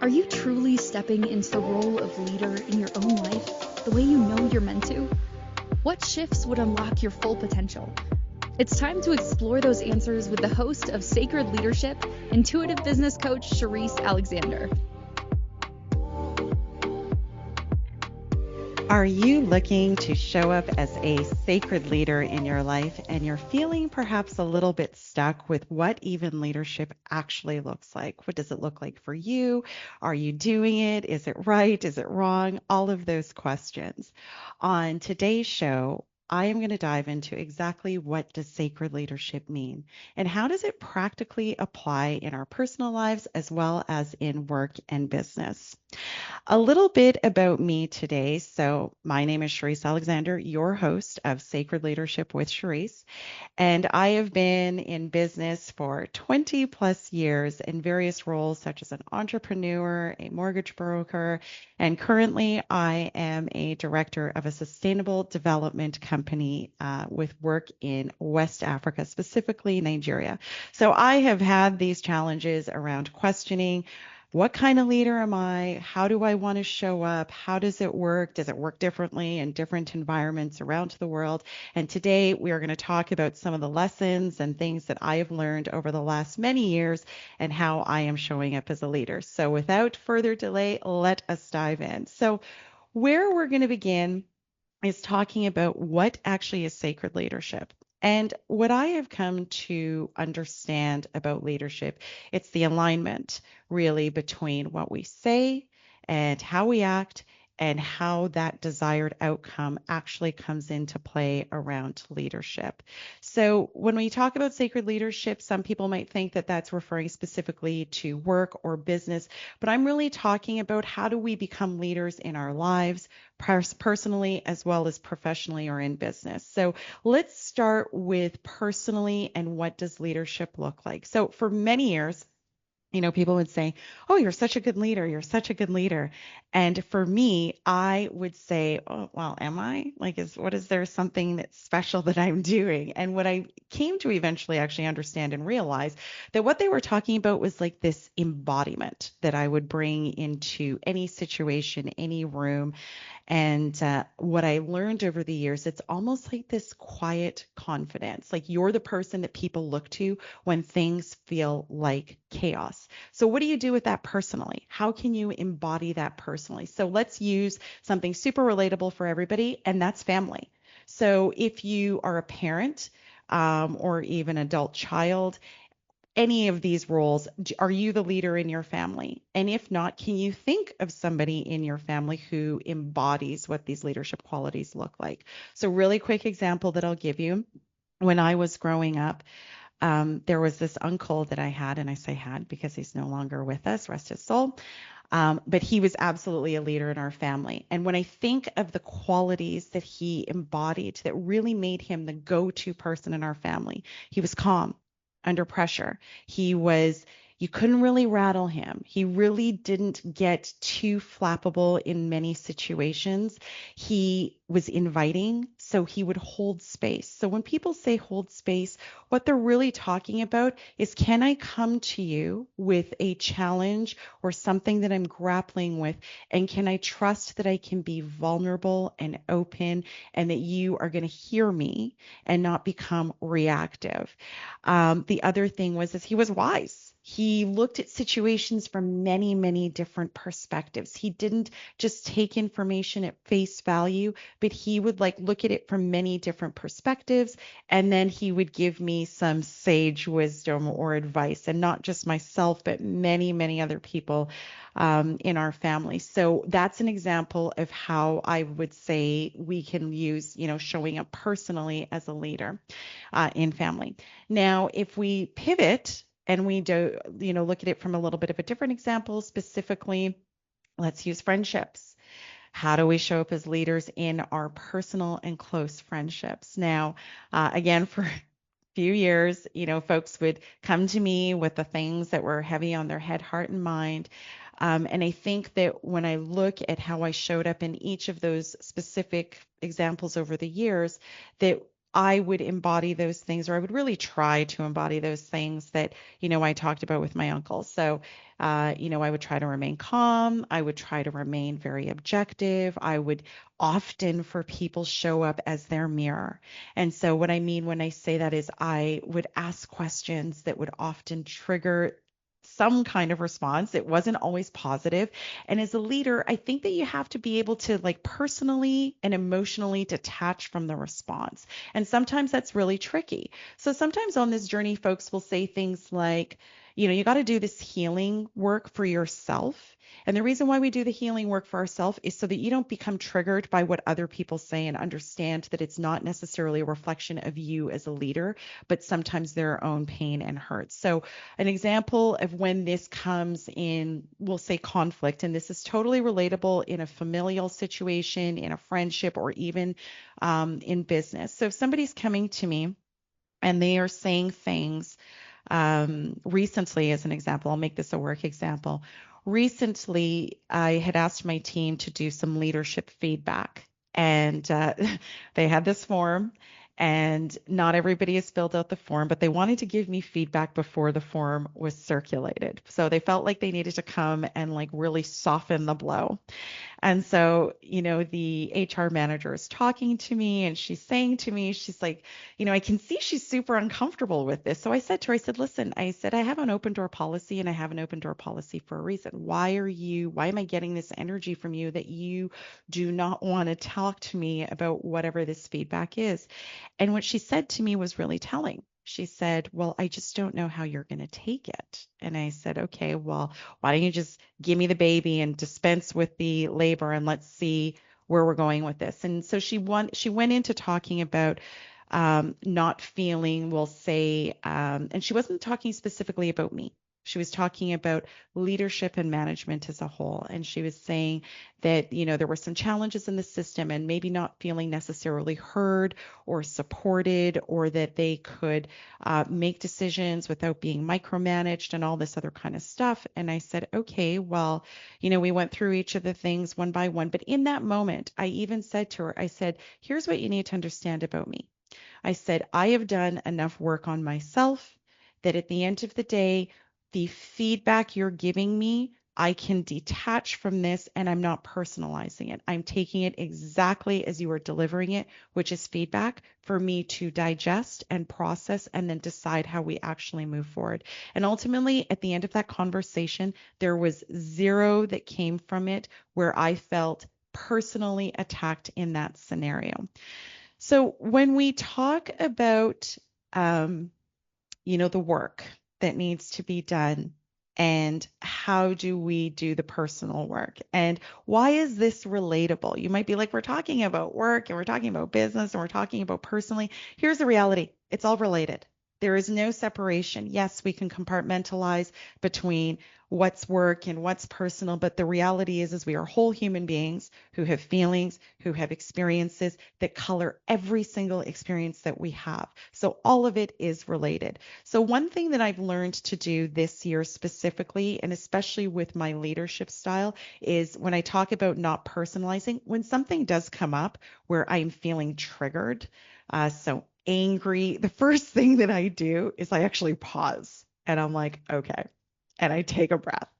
Are you truly stepping into the role of leader in your own life the way you know you're meant to? What shifts would unlock your full potential? It's time to explore those answers with the host of Sacred Leadership, intuitive business coach Sherisse Alexander. Are you looking to show up as a sacred leader in your life and you're feeling perhaps a little bit stuck with what even leadership actually looks like? What does it look like for you? Are you doing it? Is it right? Is it wrong? All of those questions. On today's show, I am going to dive into exactly what does sacred leadership mean and how does it practically apply in our personal lives as well as in work and business. A little bit about me today. So, my name is Sherisse Alexander, your host of Sacred Leadership with Sherisse, and I have been in business for 20 plus years in various roles such as an entrepreneur, a mortgage broker, and currently I am a director of a sustainable development company with work in West Africa, specifically Nigeria. So, I have had these challenges around questioning what kind of leader am I? How do I want to show up? How does it work? Does it work differently in different environments around the world? And today we are going to talk about some of the lessons and things that I have learned over the last many years and how I am showing up as a leader. So without further delay, let us dive in. So where we're going to begin is talking about what actually is sacred leadership. And what I have come to understand about leadership, it's the alignment really between what we say and how we act and how that desired outcome actually comes into play around leadership. So when we talk about sacred leadership, some people might think that that's referring specifically to work or business, but I'm really talking about how do we become leaders in our lives, personally as well as professionally or in business. So let's start with personally and what does leadership look like? So for many years, people would say, "Oh, you're such a good leader. You're such a good leader." And for me, I would say, "Oh, well, am I? Like, is there something that's special that I'm doing?" And what I came to eventually actually understand and realize that what they were talking about was like this embodiment that I would bring into any situation, any room, and what I learned over the years, it's almost like this quiet confidence. Like you're the person that people look to when things feel like chaos. So, what do you do with that personally? How can you embody that personally? So, let's use something super relatable for everybody, and that's family. So, if you are a parent, or even adult child, any of these roles, are you the leader in your family? And if not, can you think of somebody in your family who embodies what these leadership qualities look like? So, really quick example that I'll give you. When I was growing up, there was this uncle that I had, and I say had because he's no longer with us, rest his soul. But he was absolutely a leader in our family. And when I think of the qualities that he embodied that really made him the go-to person in our family, he was calm under pressure. You couldn't really rattle him. He really didn't get too flappable in many situations. He was inviting, so he would hold space. So when people say hold space, what they're really talking about is, can I come to you with a challenge or something that I'm grappling with, and can I trust that I can be vulnerable and open and that you are going to hear me and not become reactive? The other thing was he was wise. He looked at situations from many, many different perspectives. He didn't just take information at face value, but he would look at it from many different perspectives. And then he would give me some sage wisdom or advice, and not just myself, but many, many other people in our family. So that's an example of how I would say we can use, showing up personally as a leader in family. Now, if we pivot and we do, look at it from a little bit of a different example, specifically, let's use friendships. How do we show up as leaders in our personal and close friendships? Now, again, for a few years, folks would come to me with the things that were heavy on their head, heart, and mind. And I think that when I look at how I showed up in each of those specific examples over the years, that I would embody those things, or I would really try to embody those things that, I talked about with my uncle. So, I would try to remain calm. I would try to remain very objective. I would often, for people, show up as their mirror. And so, what I mean when I say that is I would ask questions that would often trigger some kind of response. It wasn't always positive. And as a leader, I think that you have to be able to like personally and emotionally detach from the response. And sometimes that's really tricky. So sometimes on this journey, folks will say things like, you got to do this healing work for yourself. And the reason why we do the healing work for ourselves is so that you don't become triggered by what other people say and understand that it's not necessarily a reflection of you as a leader, but sometimes their own pain and hurt. So an example of when this comes in, we'll say conflict, and this is totally relatable in a familial situation, in a friendship, or even in business. So if somebody's coming to me and they are saying things recently, as an example, I'll make this a work example. Recently, I had asked my team to do some leadership feedback, and they had this form, and not everybody has filled out the form, but they wanted to give me feedback before the form was circulated. So they felt like they needed to come and like really soften the blow. And so, the HR manager is talking to me and she's saying to me, she's like, I can see she's super uncomfortable with this. So I said to her, I said, listen, I said, I have an open door policy and I have an open door policy for a reason. Why am I getting this energy from you that you do not want to talk to me about whatever this feedback is? And what she said to me was really telling. She said, well, I just don't know how you're going to take it. And I said, okay, well, why don't you just give me the baby and dispense with the labor and let's see where we're going with this. And so she went into talking about not feeling, we'll say, and she wasn't talking specifically about me. She was talking about leadership and management as a whole. And she was saying that, there were some challenges in the system and maybe not feeling necessarily heard or supported, or that they could make decisions without being micromanaged and all this other kind of stuff. And I said, okay, well, we went through each of the things one by one. But in that moment, I even said to her, I said, here's what you need to understand about me. I said, I have done enough work on myself that at the end of the day, the feedback you're giving me, I can detach from this and I'm not personalizing it. I'm taking it exactly as you are delivering it, which is feedback for me to digest and process and then decide how we actually move forward. And ultimately, at the end of that conversation, there was zero that came from it where I felt personally attacked in that scenario. So when we talk about, the work that needs to be done and how do we do the personal work and why is this relatable? You might be like, we're talking about work and we're talking about business and we're talking about personally. Here's the reality. It's all related. There is no separation. Yes, we can compartmentalize between what's work and what's personal, but the reality is we are whole human beings who have feelings, who have experiences that color every single experience that we have. So all of it is related. So one thing that I've learned to do this year specifically, and especially with my leadership style, is when I talk about not personalizing, when something does come up where I'm feeling triggered, so angry, the first thing that I do is I actually pause and I'm like, okay. And I take a breath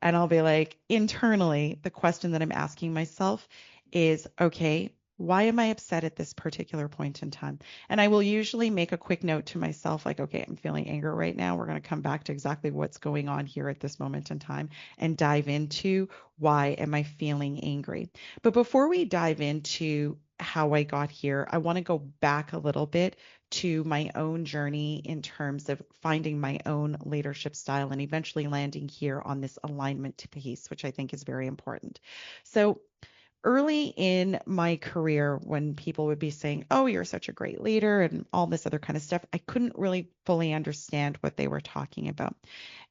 and I'll be like, internally, the question that I'm asking myself is, okay, why am I upset at this particular point in time? And I will usually make a quick note to myself, like, okay, I'm feeling anger right now. We're going to come back to exactly what's going on here at this moment in time and dive into why am I feeling angry. But before we dive into how I got here, I want to go back a little bit to my own journey in terms of finding my own leadership style and eventually landing here on this alignment piece, which I think is very important. So early in my career, when people would be saying, oh, you're such a great leader and all this other kind of stuff, I couldn't really fully understand what they were talking about.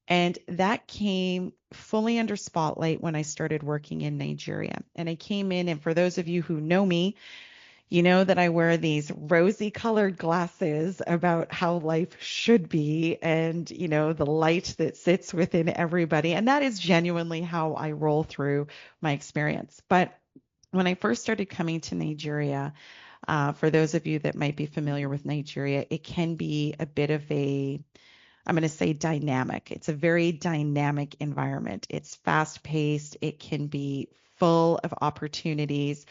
And that came fully under spotlight when I started working in Nigeria. And I came in, and for those of you who know me, you know that I wear these rosy colored glasses about how life should be and, the light that sits within everybody. And that is genuinely how I roll through my experience. But when I first started coming to Nigeria, For those of you that might be familiar with Nigeria, it can be a bit of I'm going to say dynamic. It's a very dynamic environment. It's fast paced. It can be full of opportunities.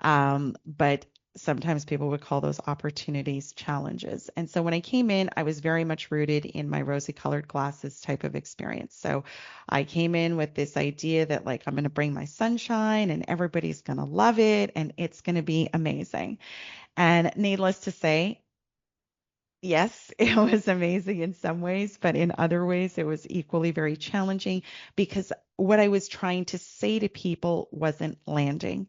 But sometimes people would call those opportunities challenges. And so when I came in, I was very much rooted in my rosy colored glasses type of experience. So I came in with this idea that like I'm going to bring my sunshine and everybody's going to love it and it's going to be amazing. And needless to say, yes, it was amazing in some ways, but in other ways, it was equally very challenging because what I was trying to say to people wasn't landing.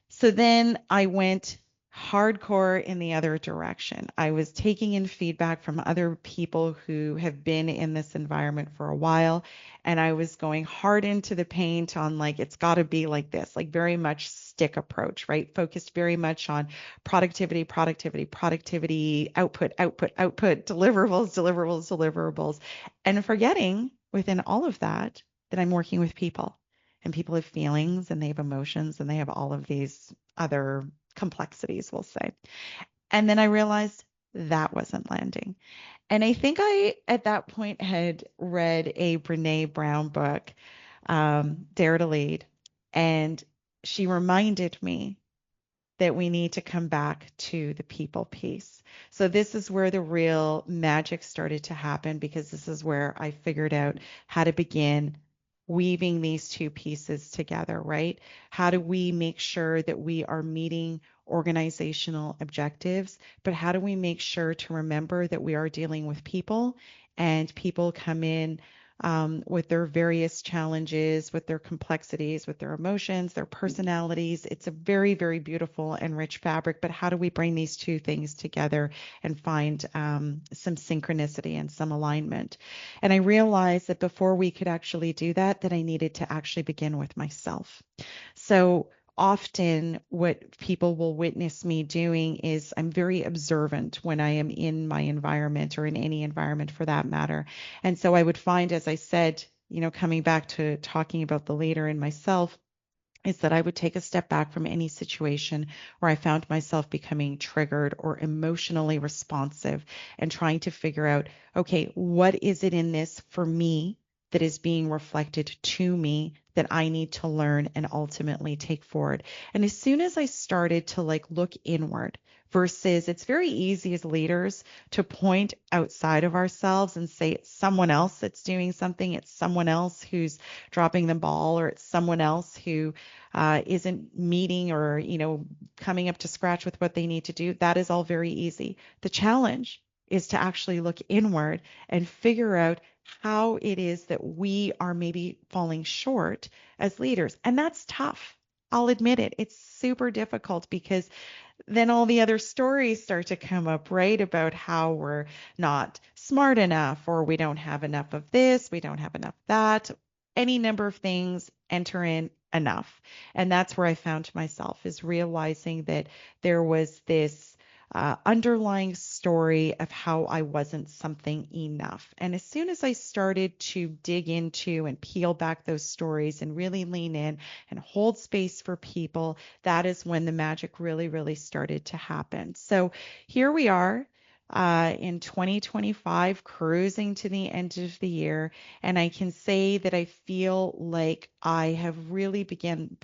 So then I went hardcore in the other direction. I was taking in feedback from other people who have been in this environment for a while, and I was going hard into the paint on like, it's got to be like this, like very much stick approach, right? Focused very much on productivity, productivity, productivity, output, output, output, deliverables, deliverables, deliverables, and forgetting within all of that that I'm working with people and people have feelings and they have emotions and they have all of these other complexities, we'll say. And then I realized that wasn't landing. And I think I, at that point, had read a Brene Brown book, Dare to Lead. And she reminded me that we need to come back to the people piece. So this is where the real magic started to happen because this is where I figured out how to begin weaving these two pieces together, right? How do we make sure that we are meeting organizational objectives, but how do we make sure to remember that we are dealing with people and people come in with their various challenges, with their complexities, with their emotions, their personalities. It's a very, very beautiful and rich fabric, but how do we bring these two things together and find some synchronicity and some alignment? And I realized that before we could actually do that, that I needed to actually begin with myself. So often what people will witness me doing is I'm very observant when I am in my environment or in any environment for that matter. And so I would find, as I said, coming back to talking about the leader in myself, is that I would take a step back from any situation where I found myself becoming triggered or emotionally responsive and trying to figure out, okay, what is it in this for me that is being reflected to me that I need to learn and ultimately take forward. And as soon as I started to like look inward versus it's very easy as leaders to point outside of ourselves and say it's someone else that's doing something, it's someone else who's dropping the ball, or it's someone else who isn't meeting or, coming up to scratch with what they need to do. That is all very easy. The challenge is to actually look inward and figure out how it is that we are maybe falling short as leaders. And that's tough. I'll admit it. It's super difficult because then all the other stories start to come up, right? About how we're not smart enough, or we don't have enough of this, we don't have enough that, any number of things enter in enough. And that's where I found myself, is realizing that there was this underlying story of how I wasn't something enough. And as soon as I started to dig into and peel back those stories and really lean in and hold space for people, that is when the magic really, really started to happen. So here we are. In 2025, cruising to the end of the year, and I can say that I feel like I have really began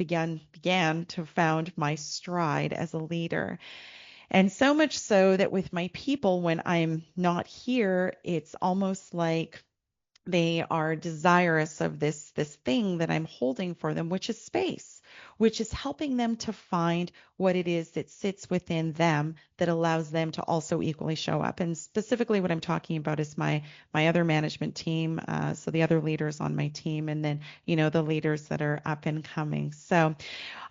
to found my stride as a leader. And so much so that with my people, when I'm not here, it's almost like they are desirous of this thing that I'm holding for them, which is space, which is helping them to find what it is that sits within them that allows them to also equally show up. And specifically what I'm talking about is my other management team, so the other leaders on my team, and then the leaders that are up and coming. So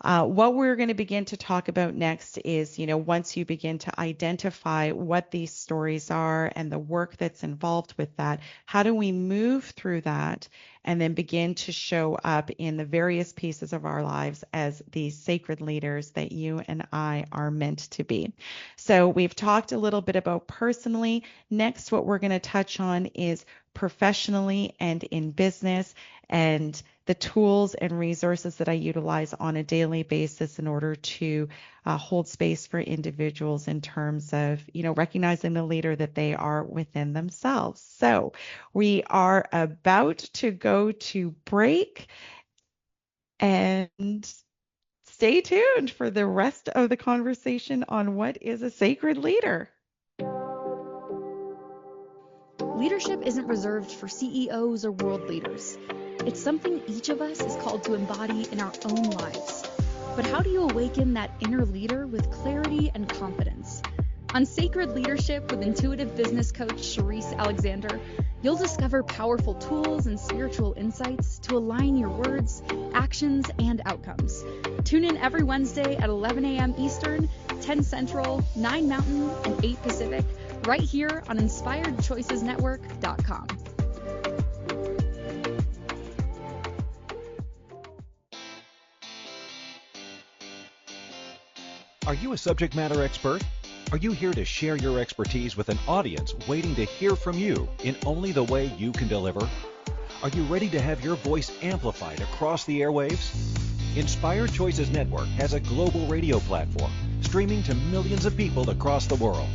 what we're going to begin to talk about next is, once you begin to identify what these stories are and the work that's involved with that, how do we move through that and then begin to show up in the various pieces of our lives lives as the sacred leaders that you and I are meant to be. So we've talked a little bit about personally. Next, what we're going to touch on is professionally and in business, and the tools and resources that I utilize on a daily basis in order to hold space for individuals in terms of, recognizing the leader that they are within themselves. So we are about to go to break, and stay tuned for the rest of the conversation on what is a sacred leader. Leadership isn't reserved for CEOs or world leaders. It's something each of us is called to embody in our own lives. But how do you awaken that inner leader with clarity and confidence? On Sacred Leadership with intuitive business coach Sherisse Alexander, you'll discover powerful tools and spiritual insights to align your words, actions, and outcomes. Tune in every Wednesday at 11 a.m. Eastern, 10 Central, 9 Mountain, and 8 Pacific, right here on InspiredChoicesNetwork.com. Are you a subject matter expert? Are you here to share your expertise with an audience waiting to hear from you in only the way you can deliver? Are you ready to have your voice amplified across the airwaves? Inspired Choices Network has a global radio platform streaming to millions of people across the world.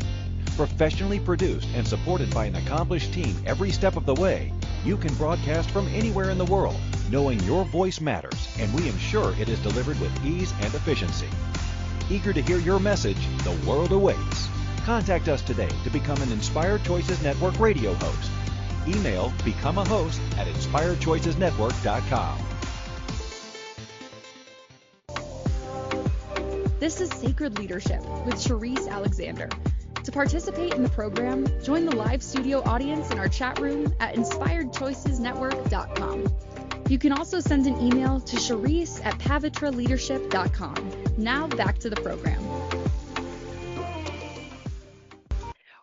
Professionally produced and supported by an accomplished team every step of the way, you can broadcast from anywhere in the world, knowing your voice matters, and we ensure it is delivered with ease and efficiency. Eager to hear your message, the world awaits. Contact us today to become an Inspired Choices Network radio host. Email becomeahost@inspiredchoicesnetwork.com. This is Sacred Leadership with Sherisse Alexander. To participate in the program, join the live studio audience in our chat room at inspiredchoicesnetwork.com. You can also send an email to Sherisse@pavitraleadership.com. Now back to the program.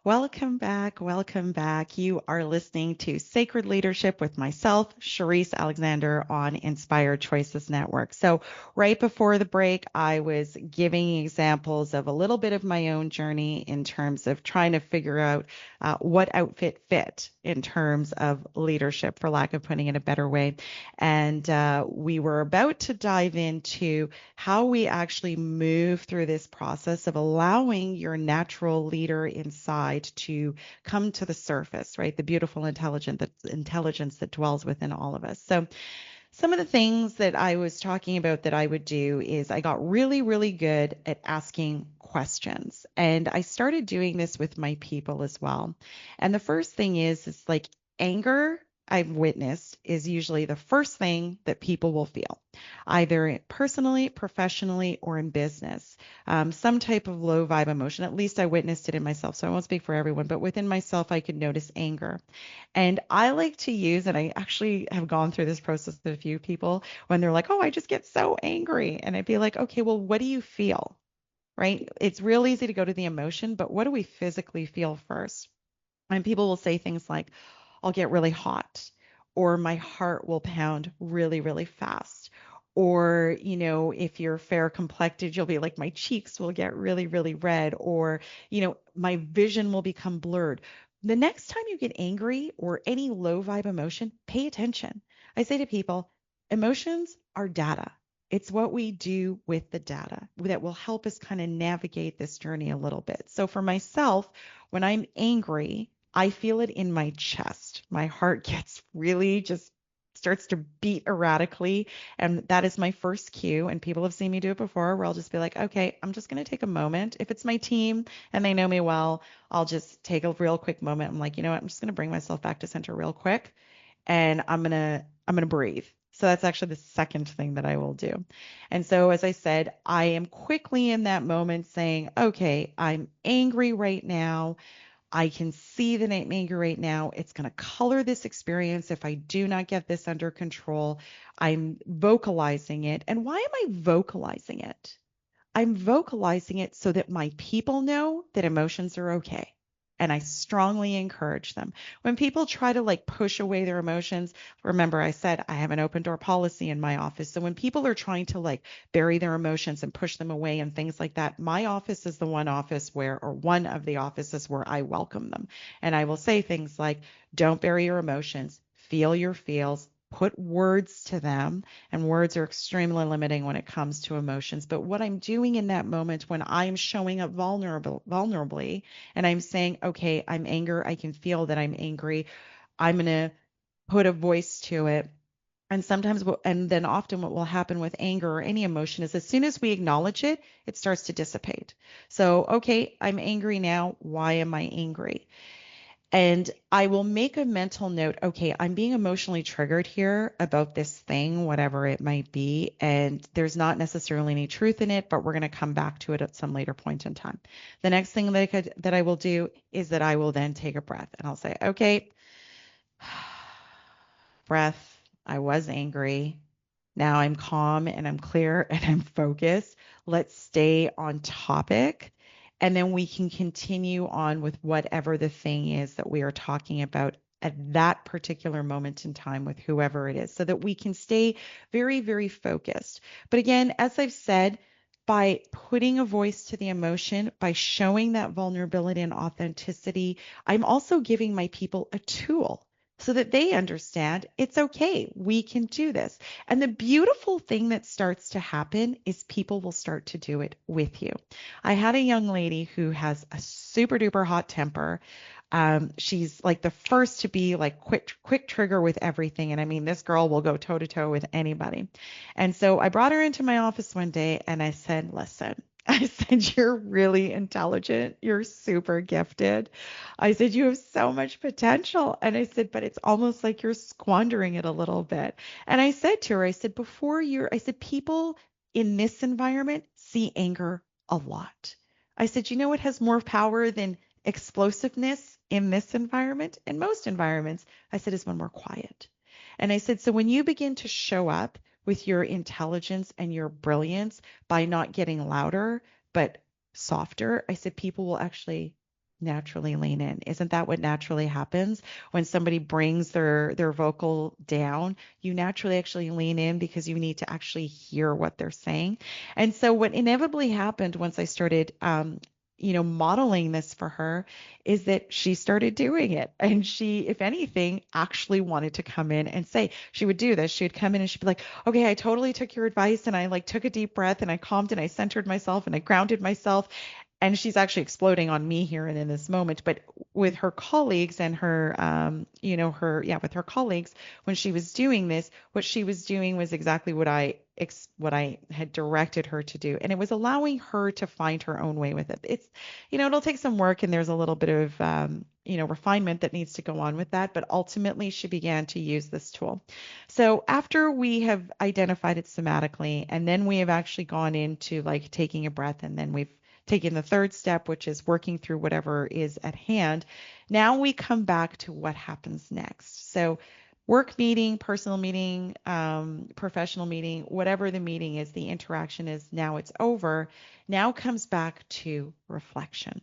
Welcome back. Welcome back. You are listening to Sacred Leadership with myself, Sherisse Alexander, on Inspired Choices Network. So right before the break, I was giving examples of a little bit of my own journey in terms of trying to figure out what outfit fit in terms of leadership, for lack of putting it a better way. And we were about to dive into how we actually move through this process of allowing your natural leader inside to come to the surface, right? The beautiful intelligence that dwells within all of us. So some of the things that I was talking about that I would do is I got really, really good at asking questions. And I started doing this with my people as well. And the first thing is like anger, I've witnessed, is usually the first thing that people will feel, either personally, professionally, or in business. Some type of low vibe emotion. At least I witnessed it in myself. So I won't speak for everyone, but within myself, I could notice anger. And I like to use, and I actually have gone through this process with a few people when they're like, oh, I just get so angry. And I'd be like, okay, well, what do you feel? Right? It's real easy to go to the emotion, but what do we physically feel first? And people will say things like, I'll get really hot, or my heart will pound really, really fast. Or, if you're fair complected, you'll be like, my cheeks will get really, really red, or, my vision will become blurred. The next time you get angry or any low vibe emotion, pay attention. I say to people, emotions are data. It's what we do with the data that will help us kind of navigate this journey a little bit. So for myself, when I'm angry, I feel it in my chest. My heart gets really just starts to beat erratically. And that is my first cue. And people have seen me do it before where I'll just be like, okay, I'm just going to take a moment. If it's my team and they know me well, I'll just take a real quick moment. I'm like, you know what? I'm just going to bring myself back to center real quick. And I'm going to breathe. So that's actually the second thing that I will do. And so, as I said, I am quickly in that moment saying, okay, I'm angry right now. I can see that I'm angry right now. It's going to color this experience if I do not get this under control. I'm vocalizing it. And why am I vocalizing it? I'm vocalizing it so that my people know that emotions are okay. And I strongly encourage them. When people try to like push away their emotions, remember I said I have an open door policy in my office. So when people are trying to like bury their emotions and push them away and things like that, my office is the one office where, or one of the offices where I welcome them. And I will say things like, don't bury your emotions, feel your feels, put words to them. And words are extremely limiting when it comes to emotions. But what I'm doing in that moment when I'm showing up vulnerably, and I'm saying, okay, I'm angry, I can feel that I'm angry, I'm going to put a voice to it. And sometimes, and then often what will happen with anger or any emotion is as soon as we acknowledge it, it starts to dissipate. So, okay, I'm angry now. Why am I angry? And I will make a mental note, okay, I'm being emotionally triggered here about this thing, whatever it might be. And there's not necessarily any truth in it, but we're going to come back to it at some later point in time. The next thing that I will do is that I will then take a breath and I'll say, okay, breath, I was angry. Now I'm calm and I'm clear and I'm focused. Let's stay on topic. And then we can continue on with whatever the thing is that we are talking about at that particular moment in time with whoever it is so that we can stay very, very focused. But again, as I've said, by putting a voice to the emotion, by showing that vulnerability and authenticity, I'm also giving my people a tool so that they understand it's okay. We can do this. And the beautiful thing that starts to happen is people will start to do it with you. I had a young lady who has a super duper hot temper. She's like the first to be like quick trigger with everything. And I mean, this girl will go toe to toe with anybody. And so I brought her into my office one day and I said, listen, I said, you're really intelligent. You're super gifted. I said, you have so much potential. And I said, but it's almost like you're squandering it a little bit. And I said to her, I said, I said, people in this environment see anger a lot. I said, you know what has more power than explosiveness in this environment? In most environments, I said, is when we're quiet. And I said, so when you begin to show up with your intelligence and your brilliance by not getting louder, but softer, I said, people will actually naturally lean in. Isn't that what naturally happens when somebody brings their vocal down? You naturally actually lean in because you need to actually hear what they're saying. And so what inevitably happened once I started modeling this for her is that she started doing it. And she, if anything, actually wanted to come in and say, she would do this. She would come in and she'd be like, okay, I totally took your advice and I like took a deep breath and I calmed and I centered myself and I grounded myself. And she's actually exploding on me here and in this moment. But with her colleagues and with her colleagues, when she was doing this, what she was doing was exactly what I had directed her to do. And it was allowing her to find her own way with it. It's, it'll take some work and there's a little bit of, refinement that needs to go on with that. But ultimately, she began to use this tool. So after we have identified it somatically, and then we have actually gone into like taking a breath, and then we've taking the third step, which is working through whatever is at hand. Now we come back to what happens next. So work meeting, personal meeting, professional meeting, whatever the meeting is, the interaction is now it's over. Now comes back to reflection.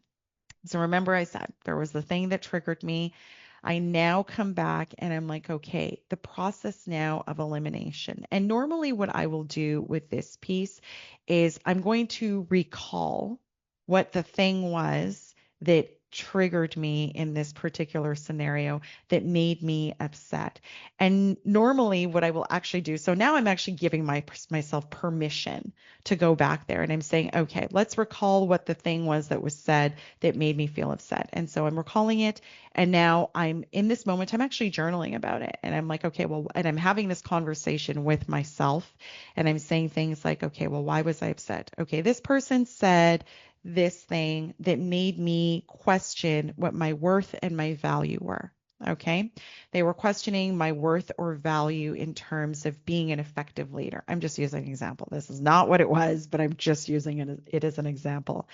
So remember I said there was the thing that triggered me. I now come back and I'm like, okay, the process now of elimination. And normally what I will do with this piece is I'm going to recall what the thing was that triggered me in this particular scenario that made me upset. And normally what I will actually do, so now I'm actually giving myself permission to go back there and I'm saying, okay, let's recall what the thing was that was said that made me feel upset. And so I'm recalling it. And now I'm in this moment, I'm actually journaling about it. And I'm like, okay, well, and I'm having this conversation with myself and I'm saying things like, okay, well, why was I upset? Okay, this person said this thing that made me question what my worth and my value were. Okay. They were questioning my worth or value in terms of being an effective leader. I'm just using an example. This is not what it was, but I'm just using it as an example.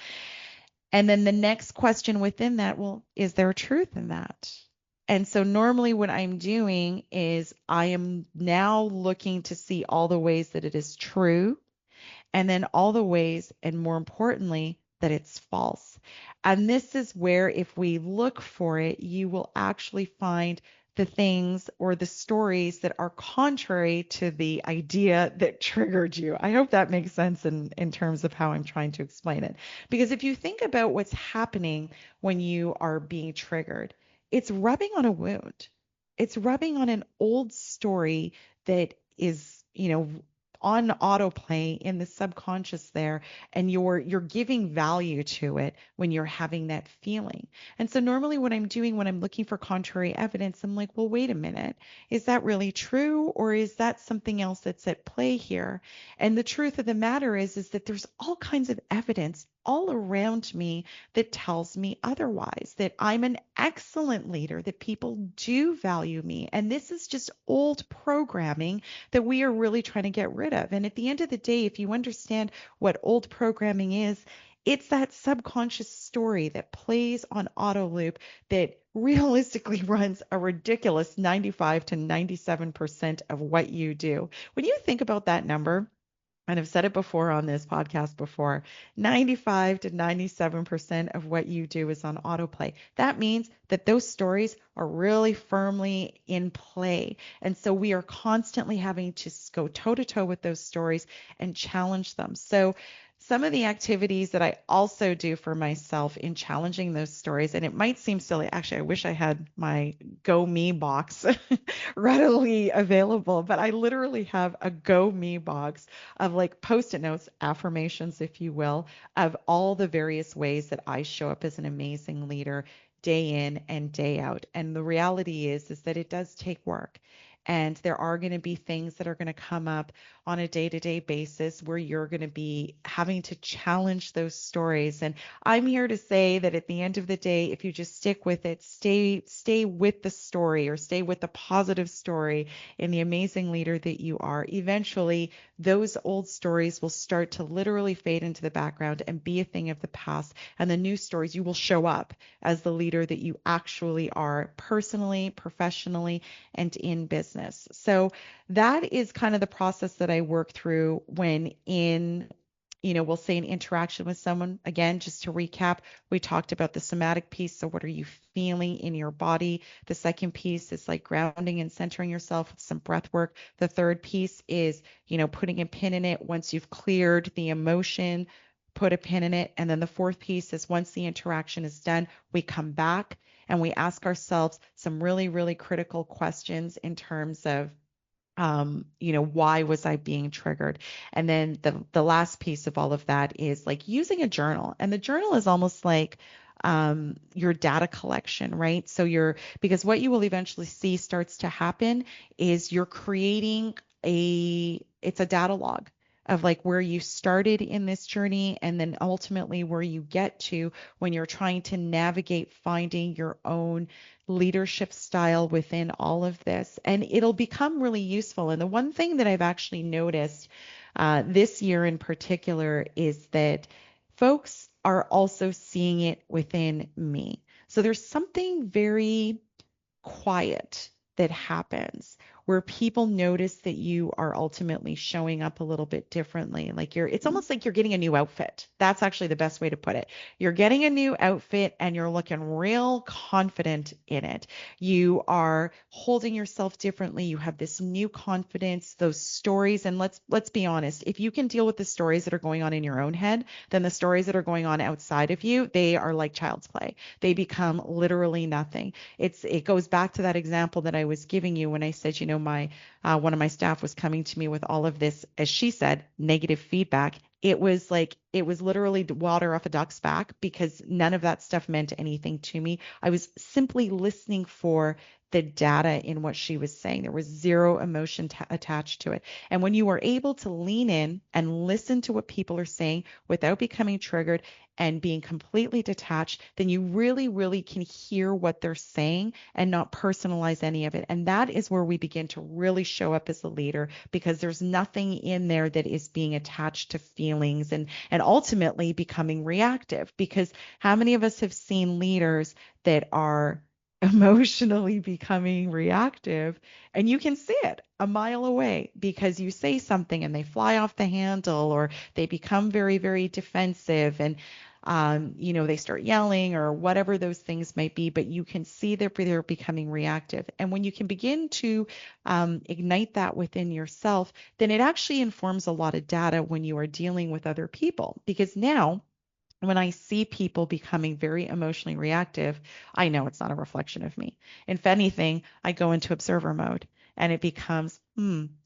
And then the next question within that, well, is there a truth in that? And so normally what I'm doing is I am now looking to see all the ways that it is true, and then all the ways, and more importantly, that it's false. And this is where, if we look for it, you will actually find the things or the stories that are contrary to the idea that triggered you. I hope that makes sense in terms of how I'm trying to explain it. Because if you think about what's happening when you are being triggered, it's rubbing on a wound. It's rubbing on an old story that is, on autoplay in the subconscious there, and you're giving value to it when you're having that feeling. And so normally what I'm doing when I'm looking for contrary evidence, I'm like, well, wait a minute. Is that really true, or is that something else that's at play here? And the truth of the matter is that there's all kinds of evidence all around me that tells me otherwise, that I'm an excellent leader, that people do value me. And this is just old programming that we are really trying to get rid of. And at the end of the day, if you understand what old programming is, it's that subconscious story that plays on auto loop that realistically runs a ridiculous 95 to 97% of what you do. When you think about that number, and I've said it before on this podcast before, 95 to 97% of what you do is on autoplay. That means that those stories are really firmly in play. And so we are constantly having to go toe to toe with those stories and challenge them. So some of the activities that I also do for myself in challenging those stories, and it might seem silly, actually, I wish I had my Go Me box readily available, but I literally have a Go Me box of like post-it notes, affirmations, if you will, of all the various ways that I show up as an amazing leader day in and day out. And the reality is that it does take work. And there are going to be things that are going to come up on a day-to-day basis where you're going to be having to challenge those stories. And I'm here to say that at the end of the day, if you just stick with it, stay with the story, or stay with the positive story in the amazing leader that you are, eventually those old stories will start to literally fade into the background and be a thing of the past. And the new stories, you will show up as the leader that you actually are, personally, professionally, and in business. So that is kind of the process that I work through when we'll say an interaction with someone. Again, just to recap, we talked about the somatic piece. So what are you feeling in your body? The second piece is like grounding and centering yourself with some breath work. The third piece is, putting a pin in it. Once you've cleared the emotion, put a pin in it. And then the fourth piece is, once the interaction is done, we come back and we ask ourselves some really, really critical questions in terms of, why was I being triggered? And then the last piece of all of that is like using a journal. And the journal is almost like your data collection, right? So because what you will eventually see starts to happen is you're creating it's a data log of like where you started in this journey, and then ultimately where you get to when you're trying to navigate finding your own leadership style within all of this. And it'll become really useful. And the one thing that I've actually noticed this year in particular is that folks are also seeing it within me. So there's something very quiet that happens where people notice that you are ultimately showing up a little bit differently. Like it's almost like you're getting a new outfit. That's actually the best way to put it. You're getting a new outfit and you're looking real confident in it. You are holding yourself differently. You have this new confidence, those stories. And let's be honest, if you can deal with the stories that are going on in your own head, then the stories that are going on outside of you, they are like child's play. They become literally nothing. It goes back to that example that I was giving you when I said, my one of my staff was coming to me with all of this, as she said, negative feedback. It was literally water off a duck's back, because none of that stuff meant anything to me. I was simply listening for the data in what she was saying. There was zero emotion attached to it. And when you are able to lean in and listen to what people are saying without becoming triggered and being completely detached, then you really, really can hear what they're saying and not personalize any of it. And that is where we begin to really show up as a leader, because there's nothing in there that is being attached to feelings and ultimately becoming reactive. Because how many of us have seen leaders that are emotionally becoming reactive, and you can see it a mile away because you say something and they fly off the handle, or they become very, very defensive. And they start yelling or whatever those things might be, but you can see that they're becoming reactive. And when you can begin to ignite that within yourself, then it actually informs a lot of data when you are dealing with other people. Because now, when I see people becoming very emotionally reactive, I know it's not a reflection of me. If anything, I go into observer mode and it becomes,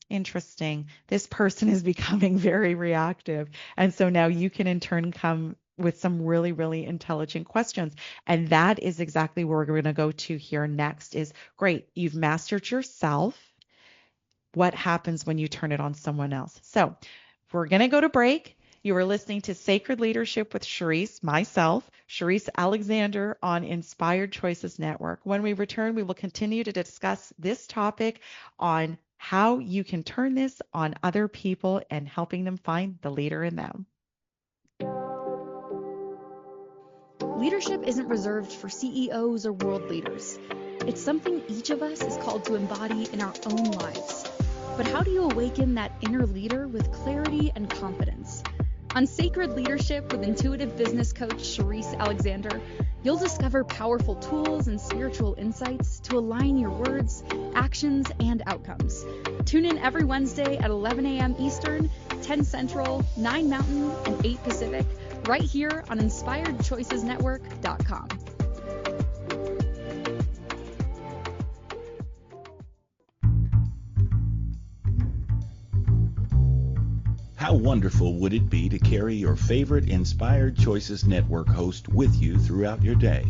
interesting. This person is becoming very reactive. And so now you can in turn come with some really, really intelligent questions. And that is exactly where we're going to go to here next is great. You've mastered yourself. What happens when you turn it on someone else? So we're going to go to break. You are listening to Sacred Leadership with myself, Sherisse Alexander on Inspired Choices Network. When we return, we will continue to discuss this topic on how you can turn this on other people and helping them find the leader in them. Leadership isn't reserved for CEOs or world leaders. It's something each of us is called to embody in our own lives. But how do you awaken that inner leader with clarity and confidence? On Sacred Leadership with intuitive business coach Sherisse Alexander, you'll discover powerful tools and spiritual insights to align your words, actions, and outcomes. Tune in every Wednesday at 11 a.m. Eastern, 10 Central, 9 Mountain, and 8 Pacific, right here on InspiredChoicesNetwork.com. How wonderful would it be to carry your favorite Inspired Choices Network host with you throughout your day?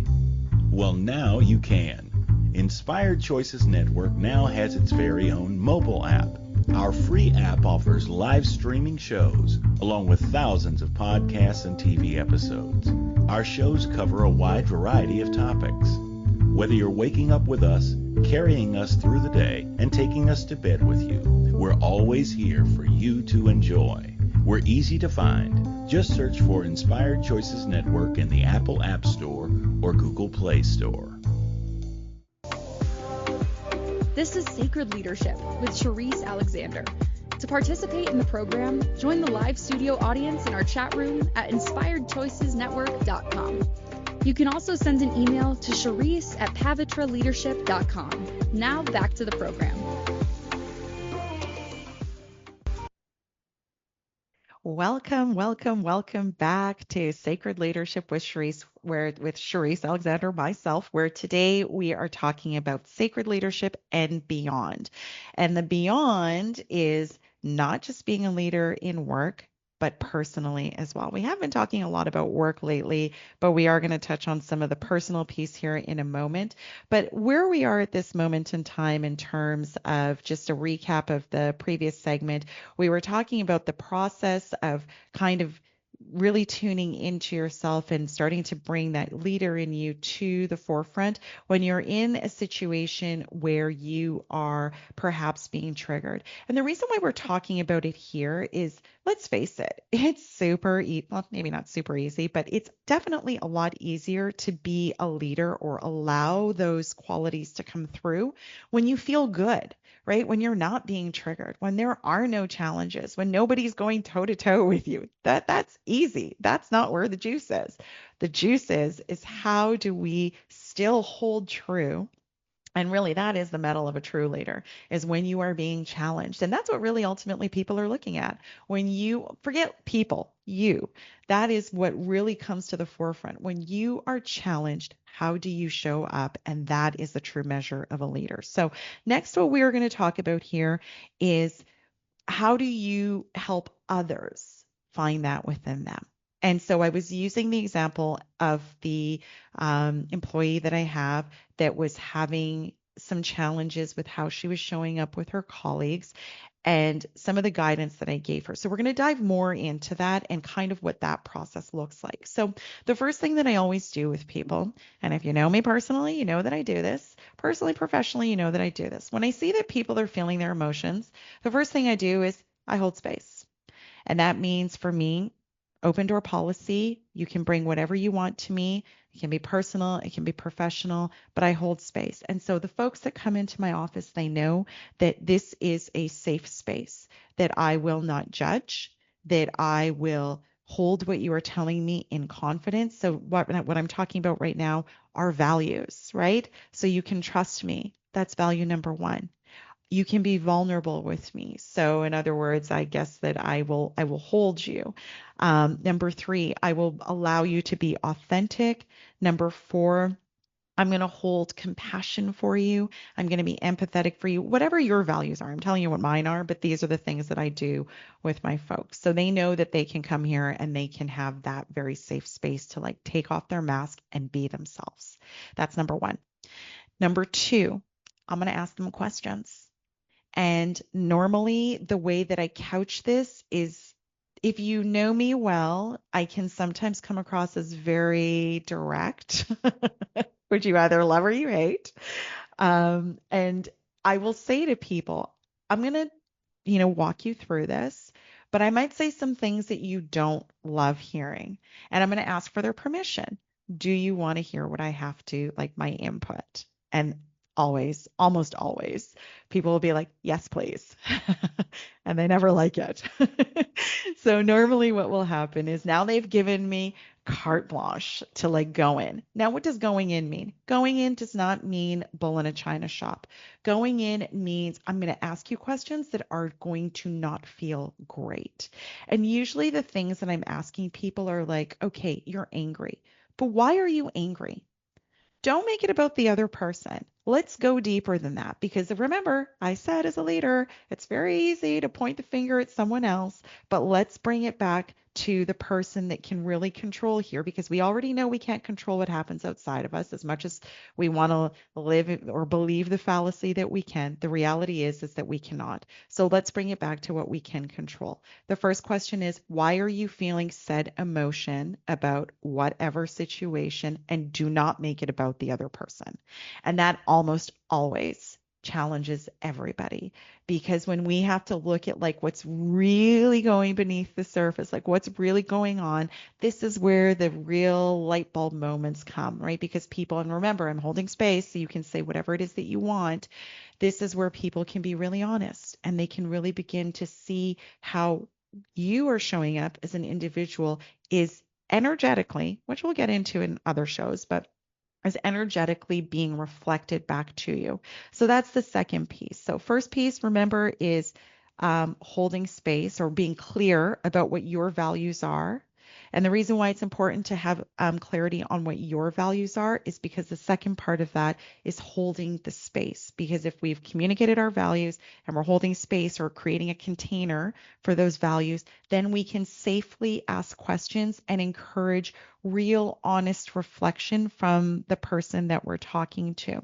Well, now you can. Inspired Choices Network now has its very own mobile app. Our free app offers live streaming shows, along with thousands of podcasts and TV episodes. Our shows cover a wide variety of topics. Whether you're waking up with us, carrying us through the day, and taking us to bed with you, we're always here for you to enjoy. We're easy to find. Just search for Inspired Choices Network in the Apple App Store or Google Play Store. This is Sacred Leadership with Sherisse Alexander. To participate in the program, join the live studio audience in our chat room at InspiredChoicesNetwork.com. You can also send an email to Sherisse@pavitraleadership.com. Now back to the program. Welcome back to Sacred Leadership with Sherisse Alexander, myself, where today we are talking about sacred leadership and beyond. And the beyond is not just being a leader in work, but personally as well. We have been talking a lot about work lately, but we are going to touch on some of the personal piece here in a moment. But where we are at this moment in time in terms of just a recap of the previous segment, we were talking about the process of kind of really tuning into yourself and starting to bring that leader in you to the forefront when you're in a situation where you are perhaps being triggered. And the reason why we're talking about it here is, let's face it, it's well, maybe not super easy, but it's definitely a lot easier to be a leader or allow those qualities to come through when you feel good, right? When you're not being triggered, when there are no challenges, when nobody's going toe to toe with you. That's easy. That's not where the juice is. The juice is how do we still hold true? And really, that is the mettle of a true leader, is when you are being challenged. And that's what really ultimately people are looking at. When you forget people, that is what really comes to the forefront. When you are challenged, how do you show up? And that is the true measure of a leader. So next, what we are going to talk about here is how do you help others find that within them? And so I was using the example of the employee that I have that was having some challenges with how she was showing up with her colleagues and some of the guidance that I gave her. So we're going to dive more into that and kind of what that process looks like. So the first thing that I always do with people, and if you know me personally, you know that I do this. Personally, professionally, you know that I do this. When I see that people are feeling their emotions, the first thing I do is I hold space. And that means for me, open door policy. You can bring whatever you want to me. It can be personal, it can be professional, but I hold space. And so the folks that come into my office, they know that this is a safe space, that I will not judge, that I will hold what you are telling me in confidence. So what I'm talking about right now are values, right? So you can trust me. That's value number one. You can be vulnerable with me. So in other words, I guess that I will hold you. Number three, I will allow you to be authentic. Number four, I'm going to hold compassion for you. I'm going to be empathetic for you, whatever your values are. I'm telling you what mine are, but these are the things that I do with my folks. So they know that they can come here and they can have that very safe space to like take off their mask and be themselves. That's number one. Number two, I'm going to ask them questions. And normally, the way that I couch this is if you know me well, I can sometimes come across as very direct, which you either love or you hate. And I will say to people, I'm going to, walk you through this, but I might say some things that you don't love hearing. And I'm going to ask for their permission. Do you want to hear what I have to, like my input? And always, almost always, people will be like, yes, please. And they never like it. So normally what will happen is now they've given me carte blanche to like go in. Now, what does going in mean? Going in does not mean bull in a china shop. Going in means I'm going to ask you questions that are going to not feel great. And usually the things that I'm asking people are like, okay, you're angry, but why are you angry? Don't make it about the other person. Let's go deeper than that because remember, I said as a leader, it's very easy to point the finger at someone else, but let's bring it back to the person that can really control here because we already know we can't control what happens outside of us as much as we want to live or believe the fallacy that we can. The reality is that we cannot. So let's bring it back to what we can control. The first question is, why are you feeling said emotion about whatever situation, and do not make it about the other person. And that almost always challenges everybody because when we have to look at like what's really going beneath the surface, like what's really going on, this is where the real light bulb moments come, right? Because people, and remember, I'm holding space so you can say whatever it is that you want. This is where people can be really honest and they can really begin to see how you are showing up as an individual is energetically, which we'll get into in other shows, but is energetically being reflected back to you. So that's the second piece. So first piece, remember, is holding space or being clear about what your values are. And the reason why it's important to have clarity on what your values are is because the second part of that is holding the space. Because if we've communicated our values and we're holding space or creating a container for those values, then we can safely ask questions and encourage real, honest reflection from the person that we're talking to.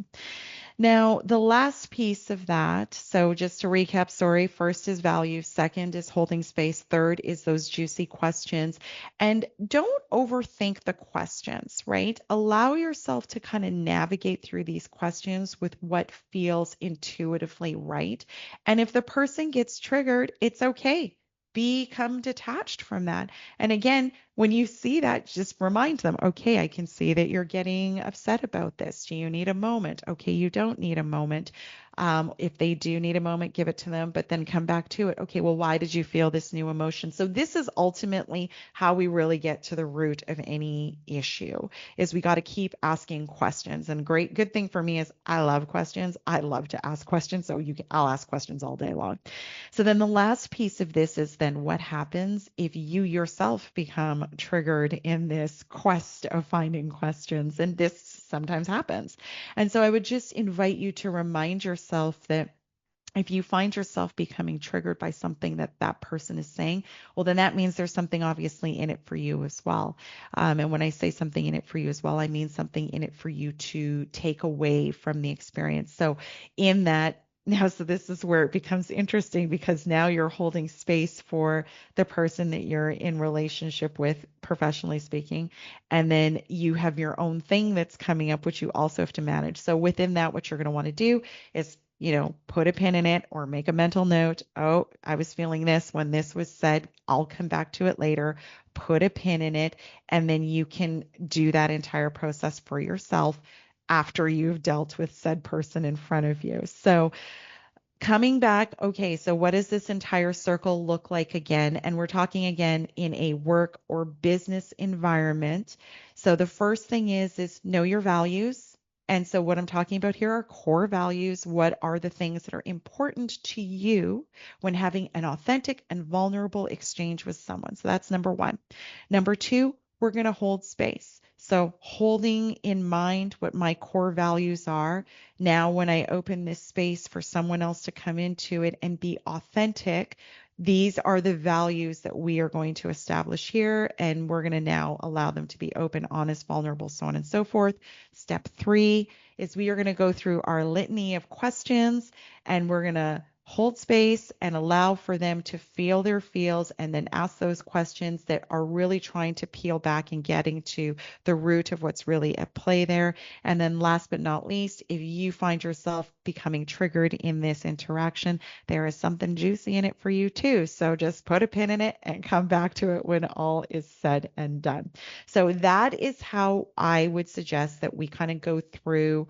Now, the last piece of that, so just to recap, sorry, first is value, second is holding space, third is those juicy questions. And don't overthink the questions, right? Allow yourself to kind of navigate through these questions with what feels intuitively right. And if the person gets triggered, it's okay. Become detached from that. And again, when you see that, just remind them, okay, I can see that you're getting upset about this. Do you need a moment? Okay, you don't need a moment. If they do need a moment, give it to them, but then come back to it. Okay, well, why did you feel this new emotion? So this is ultimately how we really get to the root of any issue is we got to keep asking questions. And good thing for me is I love questions. I love to ask questions. So I'll ask questions all day long. So then the last piece of this is then what happens if you yourself become triggered in this quest of finding questions, and this sometimes happens. And so I would just invite you to remind yourself that if you find yourself becoming triggered by something that that person is saying, well, then that means there's something obviously in it for you as well. And when I say something in it for you as well, I mean something in it for you to take away from the experience. So in that, now, so this is where it becomes interesting because now you're holding space for the person that you're in relationship with, professionally speaking, and then you have your own thing that's coming up, which you also have to manage. So within that, what you're going to want to do is put a pin in it or make a mental note. Oh, I was feeling this when this was said. I'll come back to it later. Put a pin in it. And then you can do that entire process for yourself after you've dealt with said person in front of you. So Coming back, okay, so what does this entire circle look like again? And we're talking again in a work or business environment. So the first thing is know your values. And so what I'm talking about here are core values. What are the things that are important to you when having an authentic and vulnerable exchange with someone? So that's number one. Number two, we're going to hold space. So holding in mind what my core values are. Now, when I open this space for someone else to come into it and be authentic, these are the values that we are going to establish here, and we're going to now allow them to be open, honest, vulnerable, so on and so forth. Step three is we are going to go through our litany of questions, and we're going to hold space and allow for them to feel their feels and then ask those questions that are really trying to peel back and getting to the root of what's really at play there. And then last but not least, if you find yourself becoming triggered in this interaction, there is something juicy in it for you too. So just put a pin in it and come back to it when all is said and done. So that is how I would suggest that we kind of go through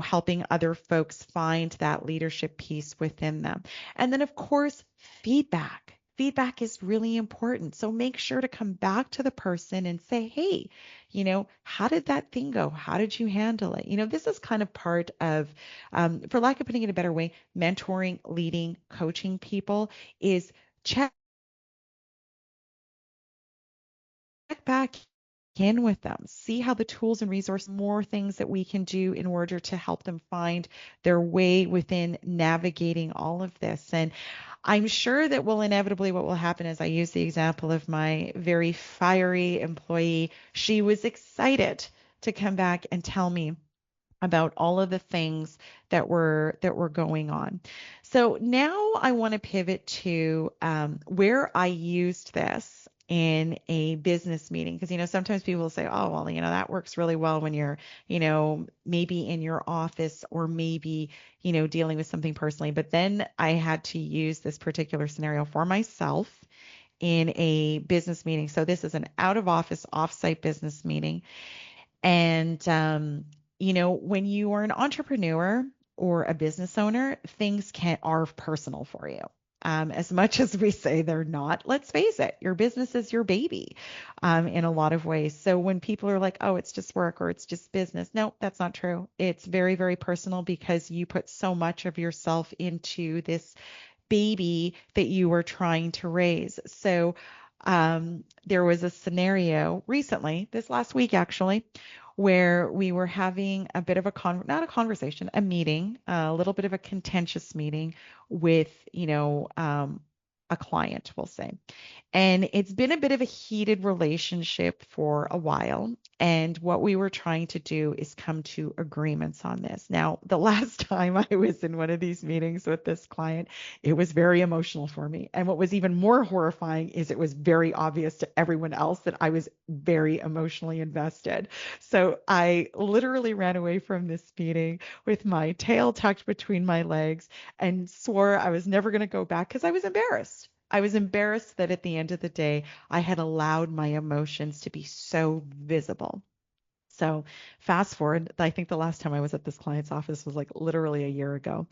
helping other folks find that leadership piece within them. And then, of course, feedback. Feedback is really important. So make sure to come back to the person and say, hey, how did that thing go? How did you handle it? This is kind of part of, for lack of putting it a better way, mentoring, leading, coaching people is check back in with them, see how the tools and resources, more things that we can do in order to help them find their way within navigating all of this. And I'm sure that inevitably what will happen is I use the example of my very fiery employee. She was excited to come back and tell me about all of the things that were going on. So now I want to pivot to where I used this in a business meeting, because sometimes people will say, oh well, that works really well when you're maybe in your office or maybe dealing with something personally. But then I had to use this particular scenario for myself in a business meeting. So this is an out of office offsite business meeting. And, when you are an entrepreneur or a business owner, things are personal for you. As much as we say they're not, let's face it, your business is your baby in a lot of ways. So when people are like, oh, it's just work or it's just business, no, that's not true. It's very, very personal because you put so much of yourself into this baby that you were trying to raise. So there was a scenario recently, this last week actually, where we were having a bit of not a conversation, a meeting, a little bit of a contentious meeting with, a client, we'll say. And it's been a bit of a heated relationship for a while. And what we were trying to do is come to agreements on this. Now, the last time I was in one of these meetings with this client, it was very emotional for me. And what was even more horrifying is it was very obvious to everyone else that I was very emotionally invested. So I literally ran away from this meeting with my tail tucked between my legs and swore I was never going to go back because I was embarrassed. I was embarrassed that at the end of the day, I had allowed my emotions to be so visible. So fast forward, I think the last time I was at this client's office was like literally a year ago.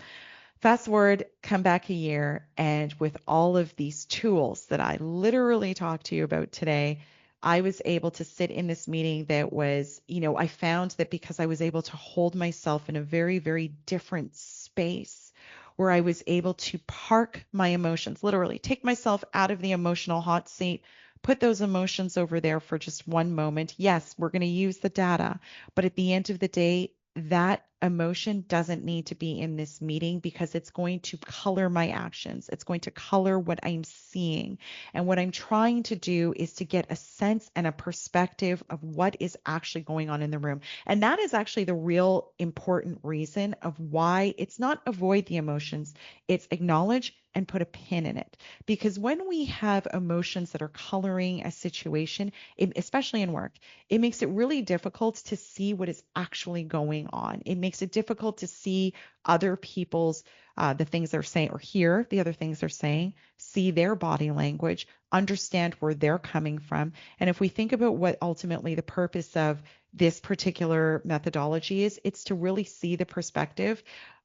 Fast forward, come back a year, and with all of these tools that I literally talked to you about today, I was able to sit in this meeting that was, I found that because I was able to hold myself in a very, very different space where I was able to park my emotions, literally take myself out of the emotional hot seat, put those emotions over there for just one moment. Yes, we're going to use the data, but at the end of the day, that emotion doesn't need to be in this meeting because it's going to color my actions. It's going to color what I'm seeing. And what I'm trying to do is to get a sense and a perspective of what is actually going on in the room. And that is actually the real important reason of why it's not avoid the emotions, it's acknowledge and put a pin in it. Because when we have emotions that are coloring a situation, especially in work, it makes it really difficult to see what is actually going on. It makes it difficult to see other people's, the things they're saying, or hear the other things they're saying, see their body language, understand where they're coming from. And if we think about what ultimately the purpose of this particular methodology is, it's to really see the perspective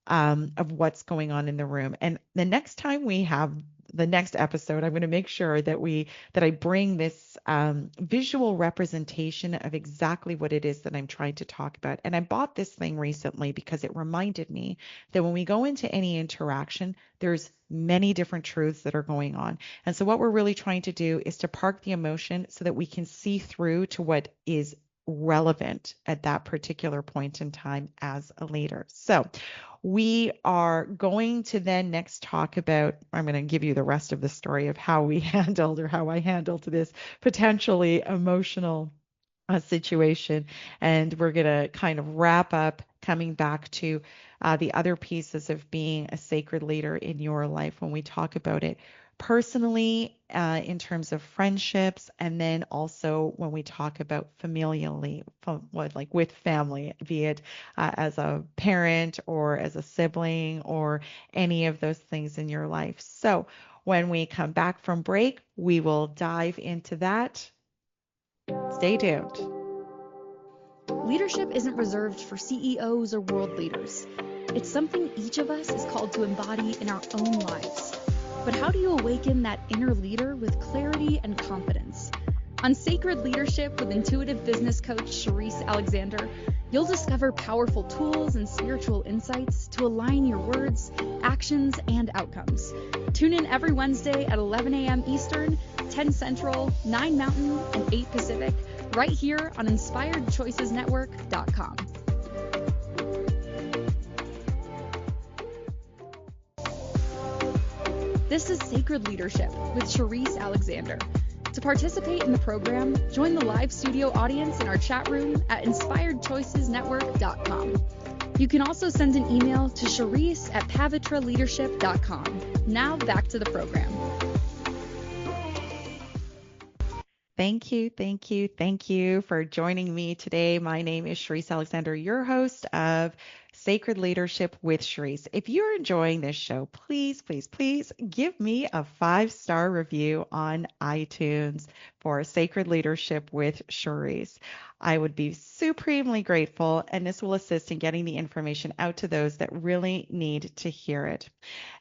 of what's going on in the room. And the next time we have the next episode, I'm going to make sure that I bring this visual representation of exactly what it is that I'm trying to talk about. And I bought this thing recently because it reminded me that when we go into any interaction, there's many different truths that are going on. And so what we're really trying to do is to park the emotion so that we can see through to what is relevant at that particular point in time as a leader. So we are going to then next talk about, I'm going to give you the rest of the story of how we handled or how I handled this potentially emotional situation. And we're going to kind of wrap up coming back to the other pieces of being a sacred leader in your life when we talk about it personally, in terms of friendships, and then also when we talk about familially, like with family, be it as a parent or as a sibling or any of those things in your life. So when we come back from break, we will dive into that. Stay tuned. Leadership isn't reserved for CEOs or world leaders. It's something each of us is called to embody in our own lives. But how do you awaken that inner leader with clarity and confidence? On Sacred Leadership with intuitive business coach Sherisse Alexander, you'll discover powerful tools and spiritual insights to align your words, actions, and outcomes. Tune in every Wednesday at 11 a.m. Eastern, 10 Central, 9 Mountain, and 8 Pacific, right here on InspiredChoicesNetwork.com. This is Sacred Leadership with Sherisse Alexander. To participate in the program, join the live studio audience in our chat room at InspiredChoicesNetwork.com. You can also send an email to Sherisse@pavitraleadership.com. Now back to the program. Thank you for joining me today. My name is Sherisse Alexander, your host of Sacred Leadership with Sherisse. If you're enjoying this show, please give me a 5-star review on iTunes for Sacred Leadership with Sherisse. I would be supremely grateful, and this will assist in getting the information out to those that really need to hear it.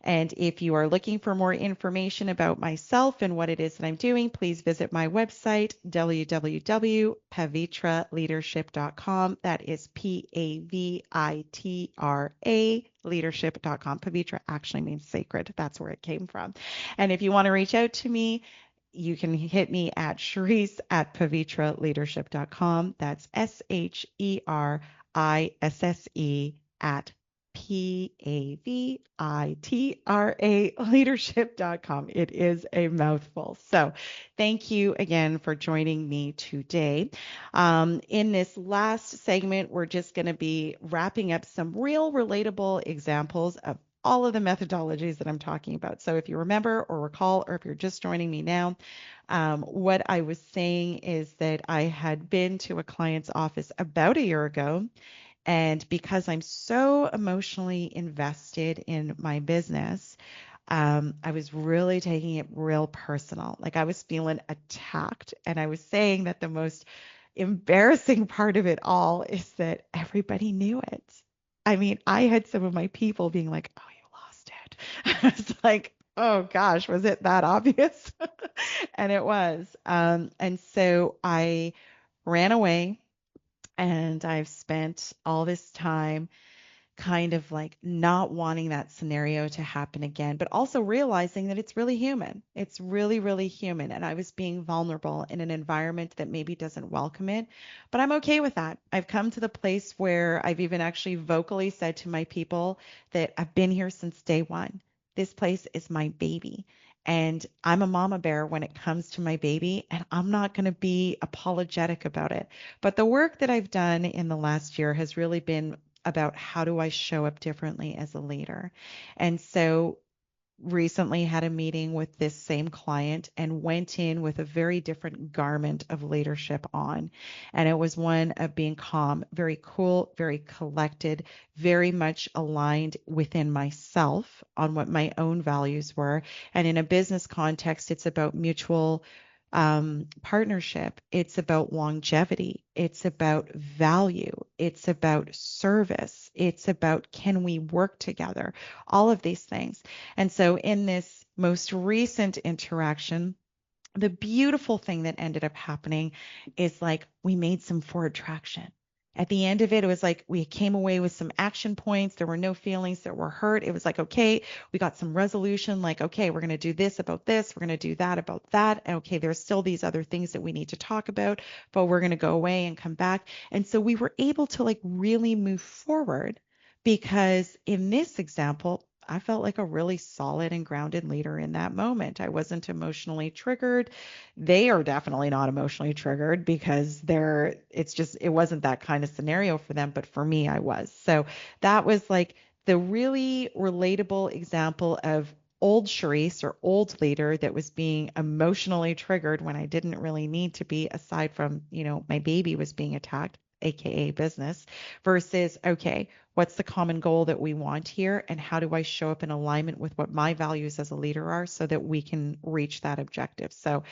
And if you are looking for more information about myself and what it is that I'm doing, please visit my website, www.pavitraleadership.com. That is Pavitra leadership.com. Pavitra actually means sacred. That's where it came from. And if you want to reach out to me, you can hit me at Sherisse@pavitraleadership.com. That's SHERISSE at PAVITRA leadership.com. It is a mouthful. So thank you again for joining me today. In this last segment, we're just going to be wrapping up some real relatable examples of all of the methodologies that I'm talking about. So if you remember or recall, or if you're just joining me now, what I was saying is that I had been to a client's office about a year ago. And because I'm so emotionally invested in my business, I was really taking it real personal. Like I was feeling attacked. And I was saying that the most embarrassing part of it all is that everybody knew it. I mean, I had some of my people being like, oh, you lost it. I was like, oh gosh, was it that obvious? And it was. And so I ran away, and I've spent all this time kind of like not wanting that scenario to happen again, but also realizing that it's really human. It's really, really human. And I was being vulnerable in an environment that maybe doesn't welcome it, but I'm okay with that. I've come to the place where I've even actually vocally said to my people that I've been here since day one. This place is my baby. And I'm a mama bear when it comes to my baby, and I'm not going to be apologetic about it. But the work that I've done in the last year has really been about how do I show up differently as a leader. And so recently had a meeting with this same client and went in with a very different garment of leadership on. And it was one of being calm, very cool, very collected, very much aligned within myself on what my own values were. And in a business context, it's about mutual partnership. It's about longevity. It's about value. It's about service. It's about, can we work together? All of these things. And so in this most recent interaction, the beautiful thing that ended up happening is like we made some forward traction. At the end of it, it was like we came away with some action points. There were no feelings that were hurt. It was like, okay, we got some resolution, like, okay, we're going to do this about this. We're going to do that about that. And okay, there's still these other things that we need to talk about, but we're going to go away and come back. And so we were able to like really move forward because in this example, I felt like a really solid and grounded leader in that moment. I wasn't emotionally triggered. They are definitely not emotionally triggered because it wasn't that kind of scenario for them, but for me, I was. So that was like the really relatable example of old Sherisse or old leader that was being emotionally triggered when I didn't really need to be, aside from, my baby was being attacked, AKA business, versus, okay, what's the common goal that we want here? And how do I show up in alignment with what my values as a leader are so that we can reach that objective? So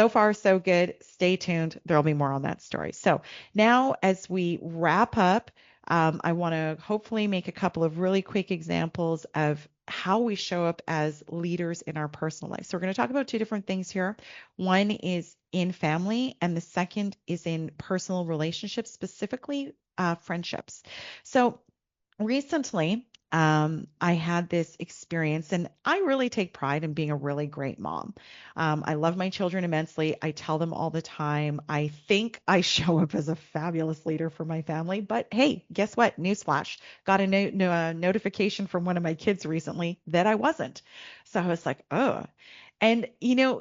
far, so good. Stay tuned. There'll be more on that story. So now as we wrap up, I want to hopefully make a couple of really quick examples of how we show up as leaders in our personal life. So we're going to talk about two different things here. One is in family, and the second is in personal relationships, specifically friendships. So recently, I had this experience, and I really take pride in being a really great mom. I love my children immensely. I tell them all the time. I think I show up as a fabulous leader for my family. But hey, guess what? Newsflash. Got a notification from one of my kids recently that I wasn't. So I was like, oh. And,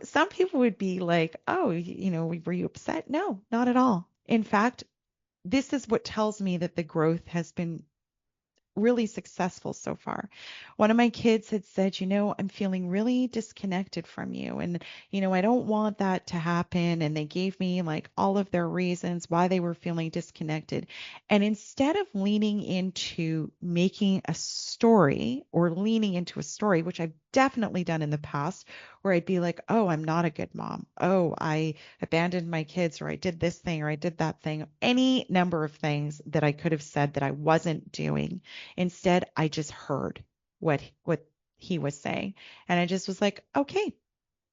some people would be like, oh, were you upset? No, not at all. In fact, this is what tells me that the growth has been really successful so far. One of my kids had said, I'm feeling really disconnected from you. And, I don't want that to happen. And they gave me like all of their reasons why they were feeling disconnected. And instead of leaning into making a story or leaning into a story, which I've definitely done in the past, where I'd be like, oh, I'm not a good mom. Oh, I abandoned my kids, or I did this thing, or I did that thing, any number of things that I could have said that I wasn't doing. Instead, I just heard what he was saying. And I just was like, okay,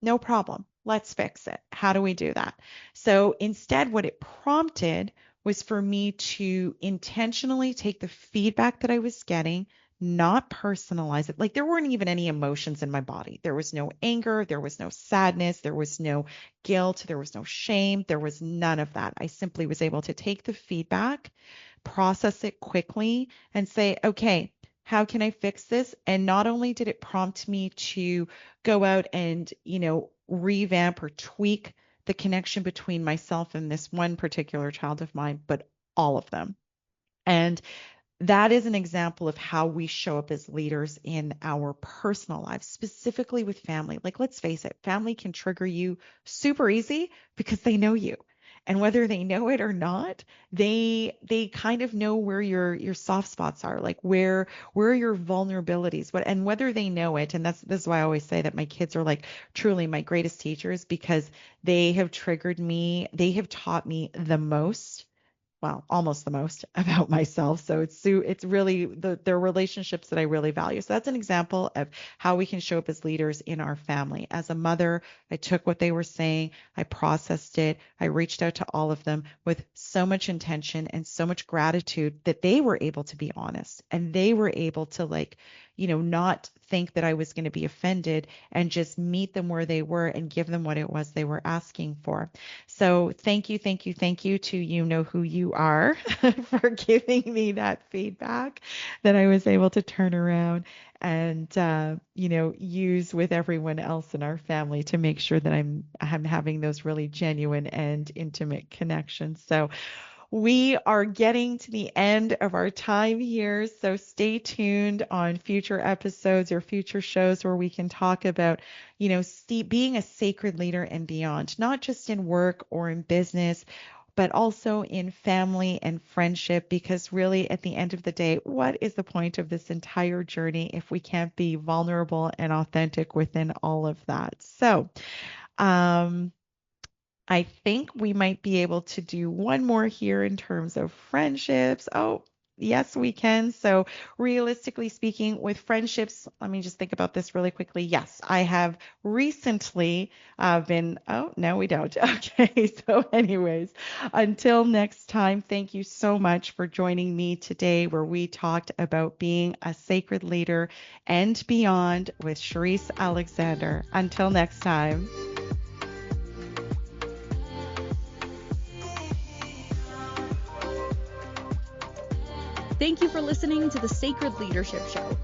no problem. Let's fix it. How do we do that? So instead, what it prompted was for me to intentionally take the feedback that I was getting, not personalize it. Like there weren't even any emotions in my body. There was no anger. There was no sadness. There was no guilt. There was no shame. There was none of that. I simply was able to take the feedback, process it quickly, and say, okay, how can I fix this? And not only did it prompt me to go out and, revamp or tweak the connection between myself and this one particular child of mine, but all of them. And that is an example of how we show up as leaders in our personal lives, specifically with family. Like, let's face it, family can trigger you super easy because they know you. And whether they know it or not, they kind of know where your soft spots are, like where are your vulnerabilities, and whether they know it. And this is why I always say that my kids are like truly my greatest teachers, because they have triggered me. They have taught me the most, well, almost the most about myself. So it's really their relationships that I really value. So that's an example of how we can show up as leaders in our family. As a mother, I took what they were saying, I processed it, I reached out to all of them with so much intention and so much gratitude that they were able to be honest, and they were able to not think that I was going to be offended, and just meet them where they were and give them what it was they were asking for. So thank you to who you are for giving me that feedback that I was able to turn around and use with everyone else in our family to make sure that I'm having those really genuine and intimate connections. So we are getting to the end of our time here, so stay tuned on future episodes or future shows where we can talk about, being a sacred leader and beyond, not just in work or in business, but also in family and friendship, because really at the end of the day, what is the point of this entire journey if we can't be vulnerable and authentic within all of that? So, I think we might be able to do one more here in terms of friendships. Oh, yes, we can. So, realistically speaking, with friendships, let me just think about this really quickly. Yes, I have recently oh, no, we don't. Okay. So, anyways, until next time, thank you so much for joining me today, where we talked about being a sacred leader and beyond with Sherisse Alexander. Until next time. Thank you for listening to the Sacred Leadership Show.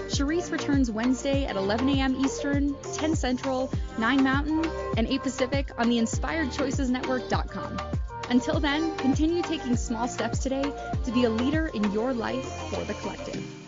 Sherisse returns Wednesday at 11 a.m. Eastern, 10 Central, 9 Mountain, and 8 Pacific on the InspiredChoicesNetwork.com. Until then, continue taking small steps today to be a leader in your life for the collective.